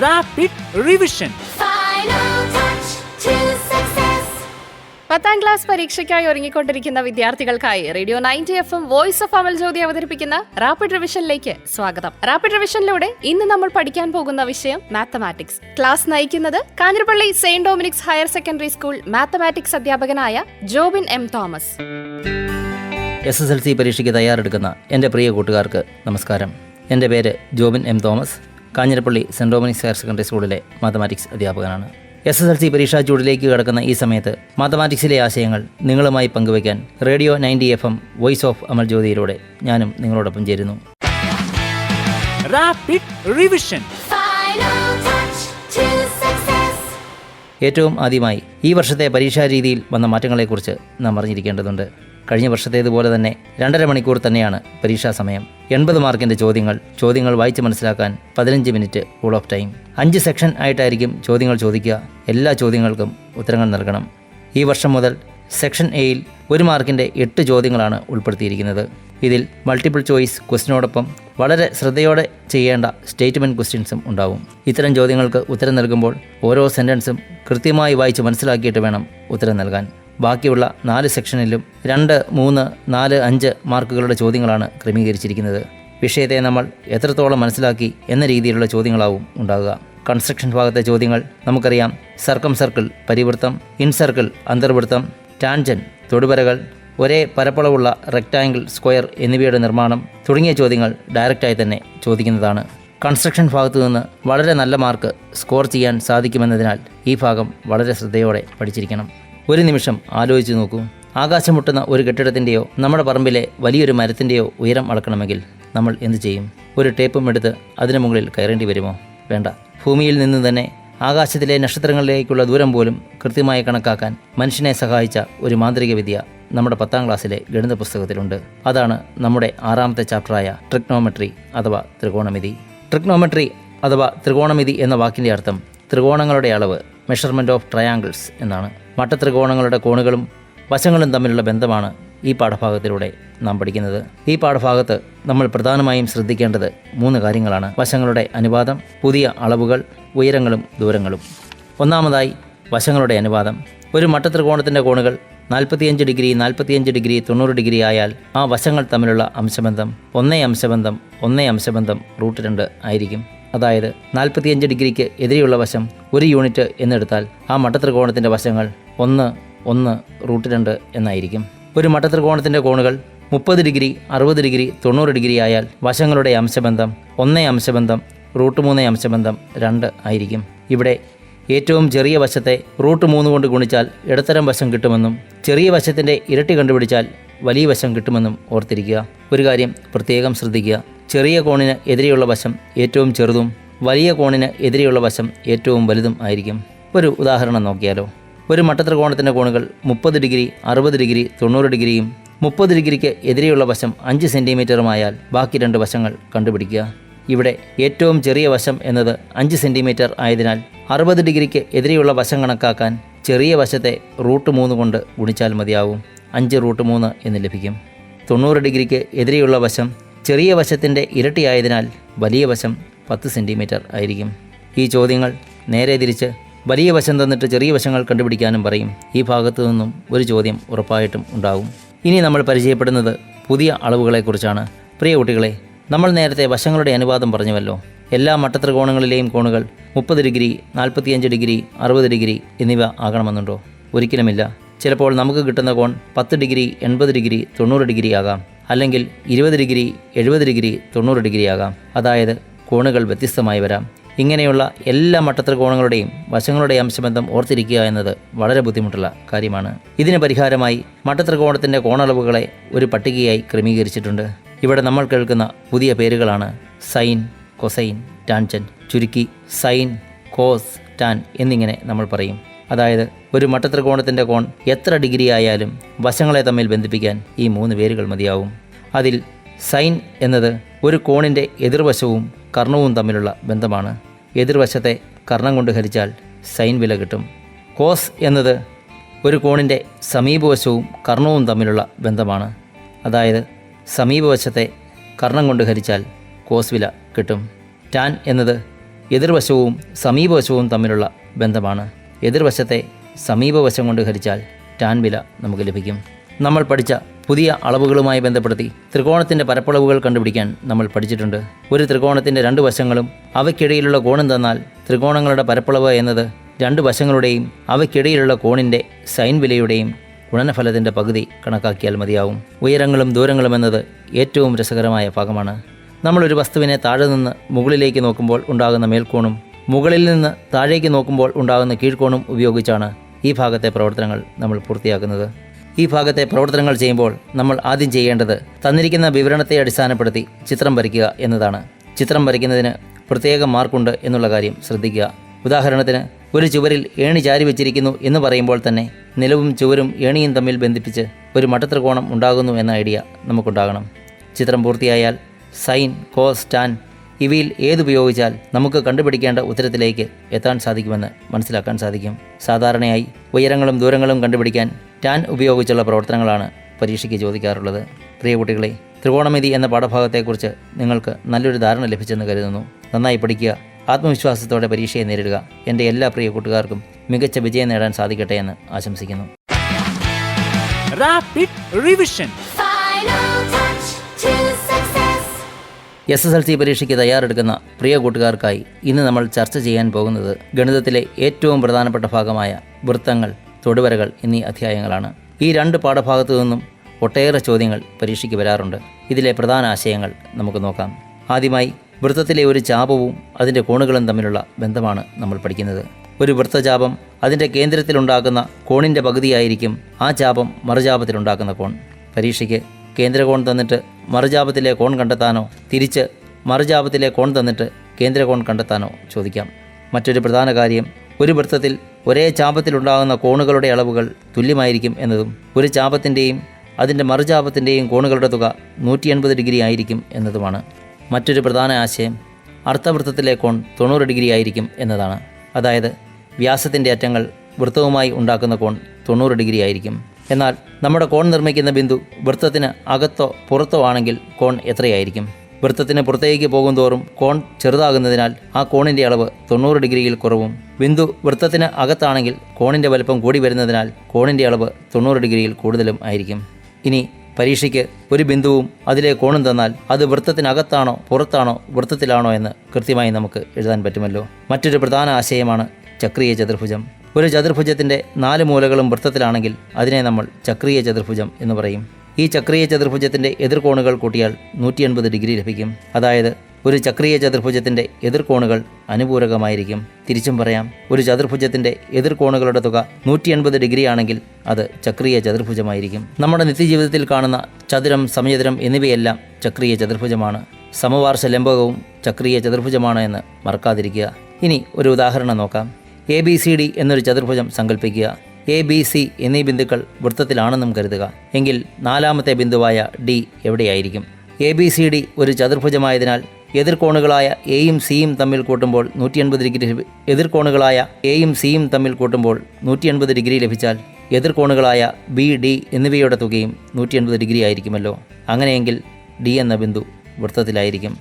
Rapid revision. പത്താം class പരീക്ഷയ്ക്കായി ഒരുങ്ങിക്കൊണ്ടിരിക്കുന്ന വിദ്യാർത്ഥികൾക്കായി radio 90 FM voice of Amal Jyothi അവതരിപ്പിക്കുന്ന റാപ്പിഡ് റിവിഷനിലേക്ക് സ്വാഗതം. റാപ്പിഡ് റിവിഷനിലൂടെ ഇന്ന് നമ്മൾ പഠിക്കാൻ പോകുന്ന വിഷയം മാത്തമാറ്റിക്സ്. ക്ലാസ് നയിക്കുന്നത് Kanjirappally Saint Dominic's higher secondary school mathematics അധ്യാപകനായ ജോബിൻ എം തോമസ്. SSLC പരീക്ഷയ്ക്ക് തയ്യാറെടുക്കുന്ന എൻ്റെ പ്രിയ കൂട്ടുകാർക്ക് നമസ്കാരം. എൻ്റെ പേര് Jobin M Thomas. Kanjirappally saint Dominic's higher secondary സ്കൂളിലെ മാത്തമാറ്റിക്സ് അധ്യാപകനാണ്. SSLC പരീക്ഷാ ചൂടിലേക്ക് കടക്കുന്ന ഈ സമയത്ത് മാത്തമാറ്റിക്സിലെ ആശയങ്ങൾ നിങ്ങളുമായി പങ്കുവയ്ക്കാൻ റേഡിയോ 90 FM വോയിസ് ഓഫ് അമൽ ജ്യോതിയിലൂടെ ഞാനും നിങ്ങളോടൊപ്പം ചേരുന്നു. Rapid revision. ഏറ്റവും ആദ്യമായി ഈ വർഷത്തെ പരീക്ഷാ രീതിയിൽ വന്ന മാറ്റങ്ങളെക്കുറിച്ച് നാം അറിഞ്ഞിരിക്കേണ്ടതുണ്ട്. കഴിഞ്ഞ വർഷത്തേതുപോലെ തന്നെ 2.5 മണിക്കൂർ തന്നെയാണ് പരീക്ഷാ സമയം. 80 മാർക്കിൻ്റെ ചോദ്യങ്ങൾ വായിച്ച് മനസ്സിലാക്കാൻ 15 minute rule of time. 5 section ആയിട്ടായിരിക്കും ചോദ്യങ്ങൾ ചോദിക്കുക. എല്ലാ ചോദ്യങ്ങൾക്കും ഉത്തരങ്ങൾ നൽകണം. ഈ വർഷം മുതൽ സെക്ഷൻ എയിൽ 1 മാർക്കിൻ്റെ 8 ചോദ്യങ്ങളാണ് ഉൾപ്പെടുത്തിയിരിക്കുന്നത്. ഇതിൽ മൾട്ടിപ്പിൾ ചോയ്സ് ക്വസ്റ്റിനോടൊപ്പം വളരെ ശ്രദ്ധയോടെ ചെയ്യേണ്ട സ്റ്റേറ്റ്മെൻറ്റ് ക്വസ്റ്റ്യൻസും ഉണ്ടാവും. ഇത്തരം ചോദ്യങ്ങൾക്ക് ഉത്തരം നൽകുമ്പോൾ ഓരോ സെൻറ്റൻസും കൃത്യമായി വായിച്ച് മനസ്സിലാക്കിയിട്ട് വേണം ഉത്തരം നൽകാൻ. ബാക്കിയുള്ള 4 സെക്ഷനിലും 2, 3, 4, 5 മാർക്കുകളുടെ ചോദ്യങ്ങളാണ് ക്രമീകരിച്ചിരിക്കുന്നത്. വിഷയത്തെ നമ്മൾ എത്രത്തോളം മനസ്സിലാക്കി എന്ന രീതിയിലുള്ള ചോദ്യങ്ങളാവും ഉണ്ടാകുക. കൺസ്ട്രക്ഷൻ ഭാഗത്തെ ചോദ്യങ്ങൾ നമുക്കറിയാം. സർക്കം സർക്കിൾ പരിവൃത്തം, ഇൻസർക്കിൾ അന്തർവൃത്തം, ടാൻജൻ തൊടുവരകൾ, ഒരേ പരപ്പളവുള്ള റെക്റ്റാങ്കിൾ, സ്ക്വയർ എന്നിവയുടെ നിർമ്മാണം തുടങ്ങിയ ചോദ്യങ്ങൾ ഡയറക്റ്റായി തന്നെ ചോദിക്കുന്നതാണ്. കൺസ്ട്രക്ഷൻ ഭാഗത്തു നിന്ന് വളരെ നല്ല മാർക്ക് സ്കോർ ചെയ്യാൻ സാധിക്കുമെന്നതിനാൽ ഈ ഭാഗം വളരെ ശ്രദ്ധയോടെ പഠിച്ചിരിക്കണം. ഒരു നിമിഷം ആലോചിച്ച് നോക്കൂ. ആകാശം മുട്ടുന്ന ഒരു കെട്ടിടത്തിൻ്റെയോ നമ്മുടെ പറമ്പിലെ വലിയൊരു മരത്തിൻ്റെയോ ഉയരം അളക്കണമെങ്കിൽ നമ്മൾ എന്തു ചെയ്യും? ഒരു ടേപ്പും എടുത്ത് അതിനു മുകളിൽ കയറേണ്ടി വരുമോ? വേണ്ട. ഭൂമിയിൽ നിന്ന് തന്നെ ആകാശത്തിലെ നക്ഷത്രങ്ങളിലേക്കുള്ള ദൂരം പോലും കൃത്യമായി കണക്കാക്കാൻ മനുഷ്യനെ സഹായിച്ച ഒരു മാന്ത്രിക വിദ്യ നമ്മുടെ 10ാം ക്ലാസ്സിലെ ഗണിത പുസ്തകത്തിലുണ്ട്. അതാണ് നമ്മുടെ 6ാമത്തെ ചാപ്റ്ററായ ട്രിഗ്നോമെട്രി അഥവാ ത്രികോണമിതി. ട്രിഗ്നോമെട്രി അഥവാ ത്രികോണമിതി എന്ന വാക്കിൻ്റെ അർത്ഥം ത്രികോണങ്ങളുടെ അളവ്, മെഷർമെൻറ്റ് ഓഫ് ട്രയാങ്കിൾസ് എന്നാണ്. മട്ടത്രികോണങ്ങളുടെ കോണുകളും വശങ്ങളും തമ്മിലുള്ള ബന്ധമാണ് ഈ പാഠഭാഗത്തിലൂടെ നാം പഠിക്കുന്നത്. ഈ പാഠഭാഗത്ത് നമ്മൾ പ്രധാനമായും ശ്രദ്ധിക്കേണ്ടത് 3 കാര്യങ്ങളാണ്. വശങ്ങളുടെ അനുപാതം, പുതിയ അളവുകൾ, ഉയരങ്ങളും ദൂരങ്ങളും. ഒന്നാമതായി വശങ്ങളുടെ അനുപാതം. ഒരു മട്ടത്രികോണത്തിൻ്റെ കോണുകൾ 45 ഡിഗ്രി, 45 ഡിഗ്രി, 90 ഡിഗ്രി ആയാൽ ആ വശങ്ങൾ തമ്മിലുള്ള അംശബന്ധം 1 √2 ആയിരിക്കും. അതായത് 45 ഡിഗ്രിക്ക് എതിരെയുള്ള വശം 1 യൂണിറ്റ് എന്നെടുത്താൽ ആ മട്ടത്രികോണത്തിൻ്റെ വശങ്ങൾ 1 √2 എന്നായിരിക്കും. ഒരു മട്ടത്രികോണത്തിൻ്റെ കോണുകൾ 30 ഡിഗ്രി, 60 ഡിഗ്രി, 90 ഡിഗ്രി ആയാൽ വശങ്ങളുടെ അംശബന്ധം 1 √2 ആയിരിക്കും. ഇവിടെ ഏറ്റവും ചെറിയ വശത്തെ √3 കൊണ്ട് ഗുണിച്ചാൽ ഇടത്തരം വശം കിട്ടുമെന്നും ചെറിയ വശത്തിൻ്റെ ഇരട്ടി കണ്ടുപിടിച്ചാൽ വലിയ വശം കിട്ടുമെന്നും ഓർത്തിരിക്കുക. ഒരു കാര്യം പ്രത്യേകം ശ്രദ്ധിക്കുക. ചെറിയ കോണിന് എതിരെയുള്ള വശം ഏറ്റവും ചെറുതും വലിയ കോണിന് എതിരെയുള്ള വശം ഏറ്റവും വലുതും ആയിരിക്കും. ഒരു ഉദാഹരണം നോക്കിയാലോ. ഒരു മട്ടത്രികോണത്തിൻ്റെ കോണുകൾ 30 ഡിഗ്രി, 60 ഡിഗ്രി, 90 ഡിഗ്രിയും 30 ഡിഗ്രിക്ക് എതിരെയുള്ള വശം 5 സെൻറ്റിമീറ്ററുമായാൽ ബാക്കി 2 വശങ്ങൾ കണ്ടുപിടിക്കുക. ഇവിടെ ഏറ്റവും ചെറിയ വശം എന്നത് 5 സെൻറ്റിമീറ്റർ ആയതിനാൽ 60 ഡിഗ്രിക്ക് എതിരെയുള്ള വശം കണക്കാക്കാൻ ചെറിയ വശത്തെ √3 കൊണ്ട് ഗുണിച്ചാൽ മതിയാവും. 5 √3 എന്ന് ലഭിക്കും. 90 ഡിഗ്രിക്ക് എതിരെയുള്ള വശം ചെറിയ വശത്തിൻ്റെ ഇരട്ടിയായതിനാൽ വലിയ വശം 10 സെൻറ്റിമീറ്റർ ആയിരിക്കും. ഈ ചോദ്യങ്ങൾ നേരെ തിരിച്ച് വലിയ വശം തന്നിട്ട് ചെറിയ വശങ്ങൾ കണ്ടുപിടിക്കാനും പറയും. ഈ ഭാഗത്തു നിന്നും ഒരു ചോദ്യം ഉറപ്പായിട്ടും ഉണ്ടാകും. ഇനി നമ്മൾ പരിചയപ്പെടുന്നത് പുതിയ അളവുകളെക്കുറിച്ചാണ്. പ്രിയ കുട്ടികളെ, നമ്മൾ നേരത്തെ വശങ്ങളുടെ അനുപാതം പറഞ്ഞുവല്ലോ. എല്ലാ മട്ടത്രികോണങ്ങളിലെയും കോണുകൾ 30 ഡിഗ്രി, 45 ഡിഗ്രി, 60 ഡിഗ്രി എന്നിവ ആകണമെന്നുണ്ടോ? ഒരിക്കലുമില്ല. ചിലപ്പോൾ നമുക്ക് കിട്ടുന്ന കോൺ 10 ഡിഗ്രി, 80 ഡിഗ്രി, 90 ഡിഗ്രി ആകാം. അല്ലെങ്കിൽ 20 ഡിഗ്രി, 70 ഡിഗ്രി, 90 ഡിഗ്രി ആകാം. അതായത് കോണുകൾ വ്യത്യസ്തമായി വരാം. ഇങ്ങനെയുള്ള എല്ലാ മട്ടത്രികോണങ്ങളുടെയും വശങ്ങളുടെ അംശബന്ധം ഓർത്തിരിക്കുക എന്നത് വളരെ ബുദ്ധിമുട്ടുള്ള കാര്യമാണ്. ഇതിന് പരിഹാരമായി മട്ടത്രികോണത്തിൻ്റെ കോണളവുകളെ ഒരു പട്ടികയായി ക്രമീകരിച്ചിട്ടുണ്ട്. ഇവിടെ നമ്മൾ കേൾക്കുന്ന പുതിയ പേരുകളാണ് സൈൻ, കൊസൈൻ, ടാൻജൻ. ചുരുക്കി സൈൻ, കോസ്, ടാൻ എന്നിങ്ങനെ നമ്മൾ പറയും. അതായത് ഒരു മട്ടത്രികോണത്തിൻ്റെ കോൺ എത്ര ഡിഗ്രി ആയാലും വശങ്ങളെ തമ്മിൽ ബന്ധിപ്പിക്കാൻ ഈ 3 പേരുകൾ മതിയാവും. അതിൽ സൈൻ എന്നത് ഒരു കോണിൻ്റെ എതിർവശവും കർണവും തമ്മിലുള്ള ബന്ധമാണ്. എതിർവശത്തെ കർണം കൊണ്ട് ഹരിച്ചാൽ സൈൻ വില കിട്ടും. കോസ് എന്നത് ഒരു കോണിൻ്റെ സമീപവശവും കർണവും തമ്മിലുള്ള ബന്ധമാണ്. അതായത് സമീപവശത്തെ കർണം കൊണ്ട് ഹരിച്ചാൽ കോസ് വില കിട്ടും. ടാൻ എന്നത് എതിർവശവും സമീപവശവും തമ്മിലുള്ള ബന്ധമാണ്. എതിർവശത്തെ സമീപവശം കൊണ്ട് ഹരിച്ചാൽ ടാൻ വില നമുക്ക് ലഭിക്കും. നമ്മൾ പഠിച്ച പുതിയ അളവുകളുമായി ബന്ധപ്പെടുത്തി ത്രികോണത്തിൻ്റെ പരപ്പളവുകൾ കണ്ടുപിടിക്കാൻ നമ്മൾ പഠിച്ചിട്ടുണ്ട്. ഒരു ത്രികോണത്തിൻ്റെ രണ്ട് വശങ്ങളും അവയ്ക്കിടയിലുള്ള കോണും തന്നാൽ ത്രികോണങ്ങളുടെ പരപ്പളവ് എന്നത് രണ്ട് വശങ്ങളുടെയും അവയ്ക്കിടയിലുള്ള കോണിൻ്റെ സൈൻ വിലയുടെയും ഗുണനഫലത്തിൻ്റെ പകുതി കണക്കാക്കിയാൽ മതിയാവും. ഉയരങ്ങളും ദൂരങ്ങളും എന്നത് ഏറ്റവും രസകരമായ ഭാഗമാണ്. നമ്മളൊരു വസ്തുവിനെ താഴെ നിന്ന് മുകളിലേക്ക് നോക്കുമ്പോൾ ഉണ്ടാകുന്ന മേൽക്കോണും മുകളിൽ നിന്ന് താഴേക്ക് നോക്കുമ്പോൾ ഉണ്ടാകുന്ന കീഴ്ക്കോണും ഉപയോഗിച്ചാണ് ഈ ഭാഗത്തെ പ്രവർത്തനങ്ങൾ നമ്മൾ പൂർത്തിയാക്കുന്നത്. ഈ ഭാഗത്തെ പ്രവർത്തനങ്ങൾ ചെയ്യുമ്പോൾ നമ്മൾ ആദ്യം ചെയ്യേണ്ടത് തന്നിരിക്കുന്ന വിവരണത്തെ അടിസ്ഥാനപ്പെടുത്തി ചിത്രം വരയ്ക്കുക എന്നതാണ്. ചിത്രം വരയ്ക്കുന്നതിന് പ്രത്യേക മാർക്കുണ്ട് എന്നുള്ള കാര്യം ശ്രദ്ധിക്കുക. ഉദാഹരണത്തിന്, ഒരു ചുവരിൽ ഏണി ചാരി വെച്ചിരിക്കുന്നു എന്ന് പറയുമ്പോൾ തന്നെ നിലവും ചുവരും ഏണിയും തമ്മിൽ ബന്ധിപ്പിച്ച് ഒരു മട്ടത്രികോണം ഉണ്ടാകുന്നു എന്ന ഐഡിയ നമുക്കുണ്ടാകണം. ചിത്രം പൂർത്തിയായാൽ സൈൻ, കോസ്, ടാൻ ഇവയിൽ ഏതുപയോഗിച്ചാൽ നമുക്ക് കണ്ടുപിടിക്കേണ്ട ഉത്തരത്തിലേക്ക് എത്താൻ സാധിക്കുമെന്ന് മനസ്സിലാക്കാൻ സാധിക്കും. സാധാരണയായി ഉയരങ്ങളും ദൂരങ്ങളും കണ്ടുപിടിക്കാൻ ടാൻ ഉപയോഗിച്ചുള്ള പ്രവർത്തനങ്ങളാണ് പരീക്ഷയ്ക്ക് ചോദിക്കാറുള്ളത്. പ്രിയ കുട്ടികളെ, ത്രികോണമിതി എന്ന പാഠഭാഗത്തെക്കുറിച്ച് നിങ്ങൾക്ക് നല്ലൊരു ധാരണ ലഭിച്ചെന്ന് കരുതുന്നു. നന്നായി പഠിക്കുക, ആത്മവിശ്വാസത്തോടെ പരീക്ഷയെ നേരിടുക. എൻ്റെ എല്ലാ പ്രിയ കൂട്ടുകാർക്കും മികച്ച വിജയം നേടാൻ സാധിക്കട്ടെ എന്ന് ആശംസിക്കുന്നു. Rapid Revision. SSLC പരീക്ഷയ്ക്ക് തയ്യാറെടുക്കുന്ന പ്രിയ കൂട്ടുകാർക്കായി ഇന്ന് നമ്മൾ ചർച്ച ചെയ്യാൻ പോകുന്നത് ഗണിതത്തിലെ ഏറ്റവും പ്രധാനപ്പെട്ട ഭാഗമായ വൃത്തങ്ങൾ, തൊടുവരകൾ എന്നീ അധ്യായങ്ങളാണ്. ഈ രണ്ട് പാഠഭാഗത്തു നിന്നും ഒട്ടേറെ ചോദ്യങ്ങൾ പരീക്ഷയ്ക്ക് വരാറുണ്ട്. ഇതിലെ പ്രധാന ആശയങ്ങൾ നമുക്ക് നോക്കാം. ആദ്യമായി വൃത്തത്തിലെ ഒരു ചാപവും അതിൻ്റെ കോണുകളും തമ്മിലുള്ള ബന്ധമാണ് നമ്മൾ പഠിക്കുന്നത്. ഒരു വൃത്തചാപം അതിൻ്റെ കേന്ദ്രത്തിലുണ്ടാക്കുന്ന കോണിൻ്റെ പകുതിയായിരിക്കും ആ ചാപം മറുചാപത്തിലുണ്ടാക്കുന്ന കോൺ. പരീക്ഷയ്ക്ക് കേന്ദ്രകോൺ തന്നിട്ട് മറുചാപത്തിലെ കോൺ കണ്ടെത്താനോ തിരിച്ച് മറുചാപത്തിലെ കോൺ തന്നിട്ട് കേന്ദ്രകോൺ കണ്ടെത്താനോ ചോദിക്കാം. മറ്റൊരു പ്രധാന കാര്യം, ഒരു വൃത്തത്തിൽ ഒരേ ചാപത്തിലുണ്ടാകുന്ന കോണുകളുടെ അളവുകൾ തുല്യമായിരിക്കും എന്നതും ഒരു ചാപത്തിൻ്റെയും അതിൻ്റെ മറുചാപത്തിൻ്റെയും കോണുകളുടെ തുക 180 ഡിഗ്രി ആയിരിക്കും എന്നതുമാണ്. മറ്റൊരു പ്രധാന ആശയം, അർദ്ധവൃത്തത്തിലെ കോൺ 90 ഡിഗ്രി ആയിരിക്കും എന്നതാണ്. അതായത് വ്യാസത്തിൻ്റെ അറ്റങ്ങൾ വൃത്തവുമായി ഉണ്ടാക്കുന്ന കോൺ 90 ഡിഗ്രി ആയിരിക്കും. എന്നാൽ നമ്മുടെ കോൺ നിർമ്മിക്കുന്ന ബിന്ദു വൃത്തത്തിന് അകത്തോ പുറത്തോ ആണെങ്കിൽ കോൺ എത്രയായിരിക്കും? വൃത്തത്തിന് പുറത്തേക്ക് പോകുന്തോറും കോൺ ചെറുതാകുന്നതിനാൽ ആ കോണിൻ്റെ അളവ് 90 ഡിഗ്രിയിൽ കുറവും, ബിന്ദു വൃത്തത്തിന് അകത്താണെങ്കിൽ കോണിൻ്റെ വലുപ്പം കൂടി വരുന്നതിനാൽ കോണിൻ്റെ അളവ് 90 ഡിഗ്രിയിൽ കൂടുതലും ആയിരിക്കും. ഇനി പരീക്ഷയ്ക്ക് ഒരു ബിന്ദുവും അതിലെ കോണും തന്നാൽ അത് വൃത്തത്തിനകത്താണോ പുറത്താണോ വൃത്തത്തിലാണോ എന്ന് കൃത്യമായി നമുക്ക് എഴുതാൻ പറ്റുമല്ലോ. മറ്റൊരു പ്രധാന ആശയമാണ് ചക്രീയ ചതുർഭുജം. ഒരു ചതുർഭുജത്തിൻ്റെ 4 മൂലകളും വൃത്തത്തിലാണെങ്കിൽ അതിനെ നമ്മൾ ചക്രീയ ചതുർഭുജം എന്ന് പറയും. ഈ ചക്രീയ ചതുർഭുജത്തിൻ്റെ എതിർകോണുകൾ കൂട്ടിയാൽ 180 ഡിഗ്രി ലഭിക്കും. അതായത് ഒരു ചക്രീയ ചതുർഭുജത്തിൻ്റെ എതിർകോണുകൾ അനുപൂരകമായിരിക്കും. തിരിച്ചും പറയാം, ഒരു ചതുർഭുജത്തിൻ്റെ എതിർകോണുകളുടെ തുക 180 ഡിഗ്രി ആണെങ്കിൽ അത് ചക്രീയ ചതുർഭുജമായിരിക്കും. നമ്മുടെ നിത്യജീവിതത്തിൽ കാണുന്ന ചതുരം, സമചതുരം എന്നിവയെല്ലാം ചക്രീയ ചതുർഭുജമാണ്. സമപാർശ്വ ലംബകവും ചക്രീയ ചതുർഭുജമാണ് എന്ന് മറക്കാതിരിക്കുക. ഇനി ഒരു ഉദാഹരണം നോക്കാം. ABCD എന്നൊരു ചതുർഭുജം സങ്കല്പിക്കുക. ABC എന്നീ ബിന്ദുക്കൾ വൃത്തത്തിലാണെന്നും കരുതുക. എങ്കിൽ 4ാമത്തെ ബിന്ദുവായ D എവിടെയായിരിക്കും? ABCD ഒരു ചതുർഭുജമായതിനാൽ എതിർകോണുകളായ Aയും Cയും തമ്മിൽ കൂട്ടുമ്പോൾ 180 ഡിഗ്രി എതിർകോണുകളായ Aയും Cയും തമ്മിൽ കൂട്ടുമ്പോൾ 180 ഡിഗ്രി ലഭിച്ചാൽ എതിർകോണുകളായ B, D എന്നിവയുടെ തുകയും 180 ഡിഗ്രി ആയിരിക്കുമല്ലോ. അങ്ങനെയെങ്കിൽ D എന്ന ബിന്ദു വൃത്തത്തിലായിരിക്കും.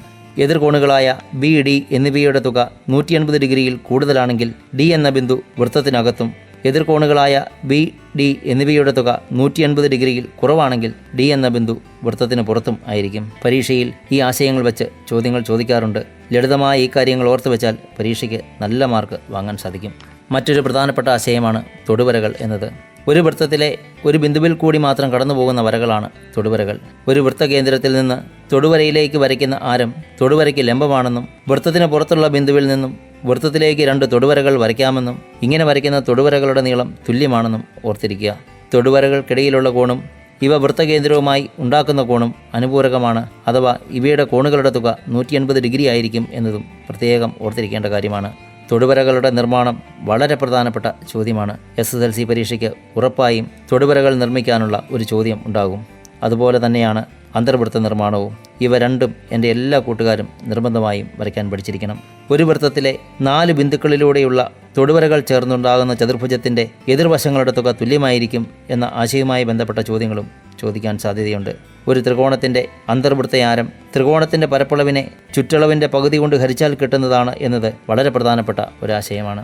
എതിർകോണുകളായ B, D എന്നിവയുടെ തുക 180 ഡിഗ്രിയിൽ കൂടുതലാണെങ്കിൽ D എന്ന ബിന്ദു വൃത്തത്തിനകത്തും എതിർകോണുകളായ B, D എന്നിവയുടെ തുക 180 ഡിഗ്രിയിൽ കുറവാണെങ്കിൽ D എന്ന ബിന്ദു വൃത്തത്തിന് പുറത്തും ആയിരിക്കും. പരീക്ഷയിൽ ഈ ആശയങ്ങൾ വെച്ച് ചോദ്യങ്ങൾ ചോദിക്കാറുണ്ട്. ലളിതമായ ഈ കാര്യങ്ങൾ ഓർത്തു വെച്ചാൽ പരീക്ഷയ്ക്ക് നല്ല മാർക്ക് വാങ്ങാൻ സാധിക്കും. മറ്റൊരു പ്രധാനപ്പെട്ട ആശയമാണ് തൊടുവരകൾ എന്നത്. ഒരു വൃത്തത്തിലെ ഒരു ബിന്ദുവിൽ കൂടി മാത്രം കടന്നു പോകുന്ന വരകളാണ് തൊടുവരകൾ. ഒരു വൃത്തകേന്ദ്രത്തിൽ നിന്ന് തൊടുവരയിലേക്ക് വരയ്ക്കുന്ന ആരം തൊടുവരയ്ക്ക് ലംബമാണെന്നും വൃത്തത്തിന് പുറത്തുള്ള ബിന്ദുവിൽ നിന്നും വൃത്തത്തിലേക്ക് 2 തൊടുവരകൾ വരയ്ക്കാമെന്നും ഇങ്ങനെ വരയ്ക്കുന്ന തൊടുവരകളുടെ നീളം തുല്യമാണെന്നും ഓർത്തിരിക്കുക. തൊടുവരകൾക്കിടയിലുള്ള കോണും ഇവ വൃത്തകേന്ദ്രവുമായി ഉണ്ടാക്കുന്ന കോണും അനുപൂരകമാണ്, അഥവാ ഇവയുടെ കോണുകളുടെ തുക 180 ഡിഗ്രി ആയിരിക്കും എന്നതും പ്രത്യേകം ഓർത്തിരിക്കേണ്ട കാര്യമാണ്. തൊടുവരകളുടെ നിർമ്മാണം വളരെ പ്രധാനപ്പെട്ട ചോദ്യമാണ്. SSLC പരീക്ഷയ്ക്ക് ഉറപ്പായും തൊടുവരകൾ നിർമ്മിക്കാനുള്ള ഒരു ചോദ്യം ഉണ്ടാകും. അതുപോലെ തന്നെയാണ് അന്തർവൃത്ത നിർമ്മാണവും. ഇവ രണ്ടും എൻ്റെ എല്ലാ കൂട്ടുകാരും നിർബന്ധമായും വരയ്ക്കാൻ പഠിച്ചിരിക്കണം. ഒരു വൃത്തത്തിലെ 4 ബിന്ദുക്കളിലൂടെയുള്ള തൊടുവരകൾ ചേർന്നുണ്ടാകുന്ന ചതുർഭുജത്തിൻ്റെ എതിർവശങ്ങളുടെ തുക തുല്യമായിരിക്കും എന്ന ആശയവുമായി ബന്ധപ്പെട്ട ചോദ്യങ്ങളും ചോദിക്കാൻ സാധ്യതയുണ്ട്. ഒരു ത്രികോണത്തിൻ്റെ അന്തർവൃത്തയാരം ത്രികോണത്തിൻ്റെ പരപ്പളവിനെ ചുറ്റളവിൻ്റെ പകുതി കൊണ്ട് ഹരിച്ചാൽ കിട്ടുന്നതാണ് എന്നത് വളരെ പ്രധാനപ്പെട്ട ഒരാശയമാണ്.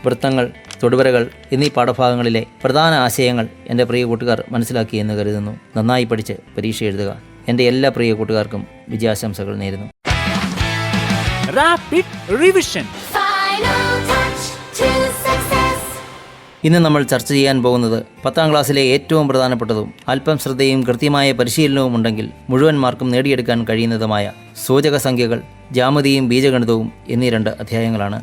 വൃത്തങ്ങൾ, തൊടുവരകൾ എന്നീ പാഠഭാഗങ്ങളിലെ പ്രധാന ആശയങ്ങൾ എൻ്റെ പ്രിയ കൂട്ടുകാർ മനസ്സിലാക്കി എന്ന് കരുതുന്നു. നന്നായി പഠിച്ച് പരീക്ഷ എഴുതുക. എൻ്റെ എല്ലാ പ്രിയ കൂട്ടുകാർക്കും വിജയാശംസകൾ നേരുന്നു. Rapid revision. ഇന്ന് നമ്മൾ ചർച്ച ചെയ്യാൻ പോകുന്നത് 10ാം ക്ലാസ്സിലെ ഏറ്റവും പ്രധാനപ്പെട്ടതും അല്പം ശ്രദ്ധയും കൃത്യമായ പരിശീലനവും ഉണ്ടെങ്കിൽ മുഴുവൻ മാർക്കും നേടിയെടുക്കാൻ കഴിയുന്നതുമായ സൂചക സംഖ്യകൾ, ജ്യാമിതിയും ബീജഗണിതവും എന്നീ 2 അധ്യായങ്ങളാണ്.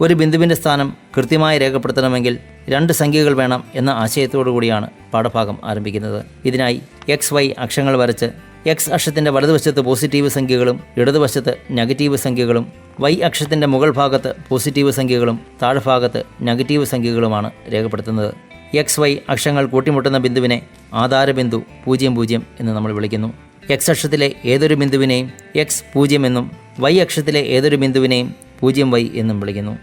ഒരു ബിന്ദുവിൻ്റെ സ്ഥാനം കൃത്യമായി രേഖപ്പെടുത്തണമെങ്കിൽ 2 സംഖ്യകൾ വേണം എന്ന ആശയത്തോടു കൂടിയാണ് പാഠഭാഗം ആരംഭിക്കുന്നത്. ഇതിനായി XY അക്ഷങ്ങൾ വരച്ച് X അക്ഷത്തിൻ്റെ വലതുവശത്ത് പോസിറ്റീവ് സംഖ്യകളും ഇടതുവശത്ത് നെഗറ്റീവ് സംഖ്യകളും Y അക്ഷത്തിൻ്റെ മുകൾ ഭാഗത്ത് പോസിറ്റീവ് സംഖ്യകളും താഴ്ഭാഗത്ത് നെഗറ്റീവ് സംഖ്യകളുമാണ് രേഖപ്പെടുത്തുന്നത്. XY അക്ഷങ്ങൾ കൂട്ടിമുട്ടുന്ന ബിന്ദുവിനെ ആധാരബിന്ദു 00 എന്ന് നമ്മൾ വിളിക്കുന്നു. X അക്ഷത്തിലെ ഏതൊരു ബിന്ദുവിനെയും X0 എന്നും Y അക്ഷത്തിലെ ഏതൊരു ബിന്ദുവിനെയും 0Y എന്നും വിളിക്കുന്നു.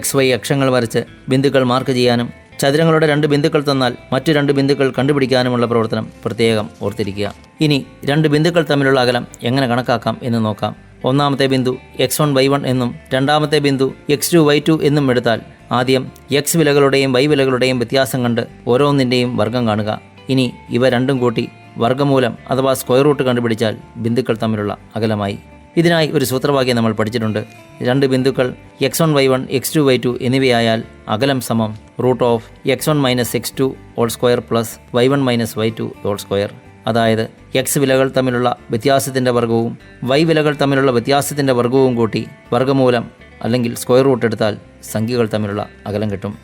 XY അക്ഷങ്ങൾ വരച്ച് ബിന്ദുക്കൾ മാർക്ക് ചെയ്യാനും ചതുരങ്ങളുടെ 2 ബിന്ദുക്കൾ തന്നാൽ മറ്റു 2 ബിന്ദുക്കൾ കണ്ടുപിടിക്കാനുമുള്ള പ്രവർത്തനം പ്രത്യേകം ഓർത്തിരിക്കുക. ഇനി 2 ബിന്ദുക്കൾ തമ്മിലുള്ള അകലം എങ്ങനെ കണക്കാക്കാം എന്ന് നോക്കാം. ഒന്നാമത്തെ ബിന്ദു x1y1 എന്നും രണ്ടാമത്തെ ബിന്ദു x2y2 എന്നും എടുത്താൽ ആദ്യം x വിലകളുടെയും y വിലകളുടെയും വ്യത്യാസം കണ്ട് ഓരോന്നിൻ്റെയും വർഗ്ഗം കാണുക. ഇനി ഇവ രണ്ടും കൂട്ടി വർഗ്ഗമൂലം അഥവാ സ്ക്വയർ റൂട്ട് കണ്ടുപിടിച്ചാൽ ബിന്ദുക്കൾ തമ്മിലുള്ള അകലമായി. ഇതിനായി ഒരു സൂത്രവാക്യം നമ്മൾ പഠിച്ചിട്ടുണ്ട്. 2 ബിന്ദുക്കൾ x1y1 x2y2 എന്നിവയായാൽ അകലം സമം √x1 - x2 whole square plus y1 - y2 whole square. അതായത് x വിലകൾ തമ്മിലുള്ള വ്യത്യാസത്തിൻ്റെ വർഗ്ഗവും y വിലകൾ തമ്മിലുള്ള വ്യത്യാസത്തിൻ്റെ വർഗ്ഗവും കൂട്ടി വർഗ്ഗമൂലം അല്ലെങ്കിൽ സ്ക്വയർ റൂട്ട് എടുത്താൽ സംഖ്യകൾ തമ്മിലുള്ള അകലം കിട്ടും.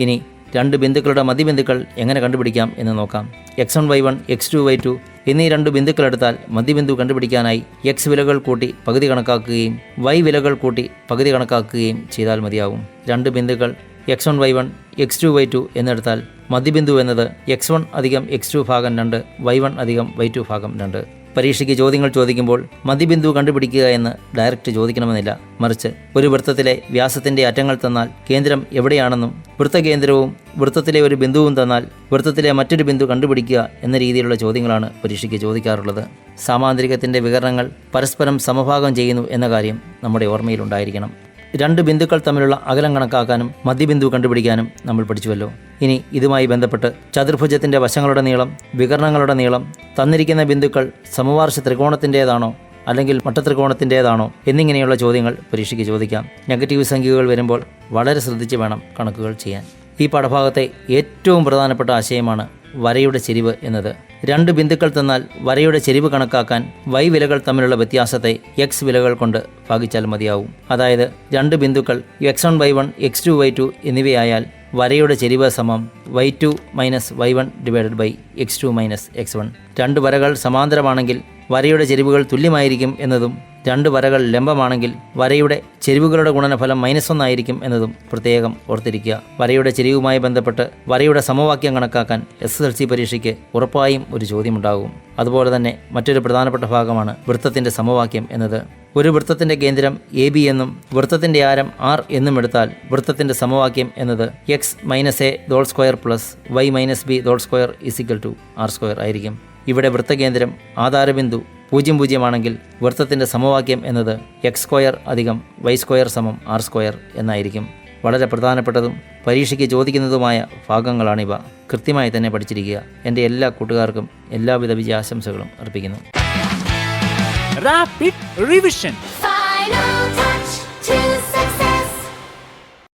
ഇനി 2 ബിന്ദുക്കളുടെ മധ്യബിന്ദുക്കൾ എങ്ങനെ കണ്ടുപിടിക്കാം എന്ന് നോക്കാം. x1y1 x2y2 എന്നീ 2 ബിന്ദുക്കൾ എടുത്താൽ മധ്യബിന്ദു കണ്ടുപിടിക്കാനായി x വിലകൾ കൂട്ടി പകുതി കണക്കാക്കുകയും y വിലകൾ കൂട്ടി പകുതി കണക്കാക്കുകയും ചെയ്താൽ മതിയാവും. 2 ബിന്ദുക്കൾ x1y1 x2y2 എന്നെടുത്താൽ മധ്യബിന്ദു എന്നത് x1 + x2 ഭാഗം 2 y1 + y2 ഭാഗം 2. പരീക്ഷയ്ക്ക് ചോദ്യങ്ങൾ ചോദിക്കുമ്പോൾ മധ്യബിന്ദു കണ്ടുപിടിക്കുക എന്ന് ഡയറക്റ്റ് ചോദിക്കണമെന്നില്ല. മറിച്ച് ഒരു വൃത്തത്തിലെ വ്യാസത്തിൻ്റെ അറ്റങ്ങൾ തന്നാൽ കേന്ദ്രം എവിടെയാണെന്നും വൃത്തകേന്ദ്രവും വൃത്തത്തിലെ ഒരു ബിന്ദുവും തന്നാൽ വൃത്തത്തിലെ മറ്റൊരു ബിന്ദു കണ്ടുപിടിക്കുക എന്ന രീതിയിലുള്ള ചോദ്യങ്ങളാണ് പരീക്ഷയ്ക്ക് ചോദിക്കാറുള്ളത്. സാമാന്തരികത്തിൻ്റെ വികരണങ്ങൾ പരസ്പരം സമഭാഗം ചെയ്യുന്നു എന്ന കാര്യം നമ്മുടെ ഓർമ്മയിലുണ്ടായിരിക്കണം. 2 ബിന്ദുക്കൾ തമ്മിലുള്ള അകലം കണക്കാക്കാനും മധ്യബിന്ദു കണ്ടുപിടിക്കാനും നമ്മൾ പഠിച്ചുവല്ലോ. ഇനി ഇതുമായി ബന്ധപ്പെട്ട് ചതുർഭുജത്തിൻ്റെ വശങ്ങളുടെ നീളം, വികരണങ്ങളുടെ നീളം, തന്നിരിക്കുന്ന ബിന്ദുക്കൾ സമവാർഷ ത്രികോണത്തിൻ്റേതാണോ അല്ലെങ്കിൽ മട്ടത്രികോണത്തിൻ്റേതാണോ എന്നിങ്ങനെയുള്ള ചോദ്യങ്ങൾ പരീക്ഷയ്ക്ക് ചോദിക്കാം. നെഗറ്റീവ് സംഖ്യകൾ വരുമ്പോൾ വളരെ ശ്രദ്ധിച്ച് വേണം കണക്കുകൾ ചെയ്യാൻ. ഈ പാഠഭാഗത്തെ ഏറ്റവും പ്രധാനപ്പെട്ട ആശയമാണ് വരയുടെ ചെരിവ് എന്നത്. 2 ബിന്ദുക്കൾ തന്നാൽ വരയുടെ ചെരിവ് കണക്കാക്കാൻ y വിലകൾ തമ്മിലുള്ള വ്യത്യാസത്തെ x വിലകൾ കൊണ്ട് ഭാഗിച്ചാൽ മതിയാവും. അതായത് 2 ബിന്ദുക്കൾ x1y1 x2y2 എന്നിവയായാൽ വരയുടെ ചെരിവ് സമം y2 - y1 / x2 - x1. 2 വരകൾ സമാന്തരമാണെങ്കിൽ വരയുടെ ചെരിവുകൾ തുല്യമായിരിക്കും എന്നതും 2 വരകൾ ലംബമാണെങ്കിൽ വരയുടെ ചെരിവുകളുടെ ഗുണനഫലം -1 ആയിരിക്കും എന്നതും പ്രത്യേകം ഓർത്തിരിക്കുക. വരയുടെ ചെരിവുമായി ബന്ധപ്പെട്ട് വരയുടെ സമവാക്യം കണക്കാക്കാൻ SSLC പരീക്ഷയ്ക്ക് ഉറപ്പായും ഒരു ചോദ്യമുണ്ടാകും. അതുപോലെ തന്നെ മറ്റൊരു പ്രധാനപ്പെട്ട ഭാഗമാണ് വൃത്തത്തിൻ്റെ സമവാക്യം എന്നത്. ഒരു വൃത്തത്തിൻ്റെ കേന്ദ്രം AB എന്നും വൃത്തത്തിൻ്റെ ആരം R എന്നും എടുത്താൽ വൃത്തത്തിൻ്റെ സമവാക്യം എന്നത് x - a whole square plus y - b whole square = r² ആയിരിക്കും. ഇവിടെ വൃത്തകേന്ദ്രം ആധാരബിന്ദു 00 ആണെങ്കിൽ വൃത്തത്തിൻ്റെ സമവാക്യം എന്നത് x² + y² = r² എന്നായിരിക്കും. വളരെ പ്രധാനപ്പെട്ടതും പരീക്ഷയ്ക്ക് ചോദിക്കുന്നതുമായ ഭാഗങ്ങളാണിവ. കൃത്യമായി തന്നെ പഠിച്ചിരിക്കുക. എൻ്റെ എല്ലാ കൂട്ടുകാർക്കും എല്ലാവിധ വിജയാശംസകളും അർപ്പിക്കുന്നു. Rapid revision.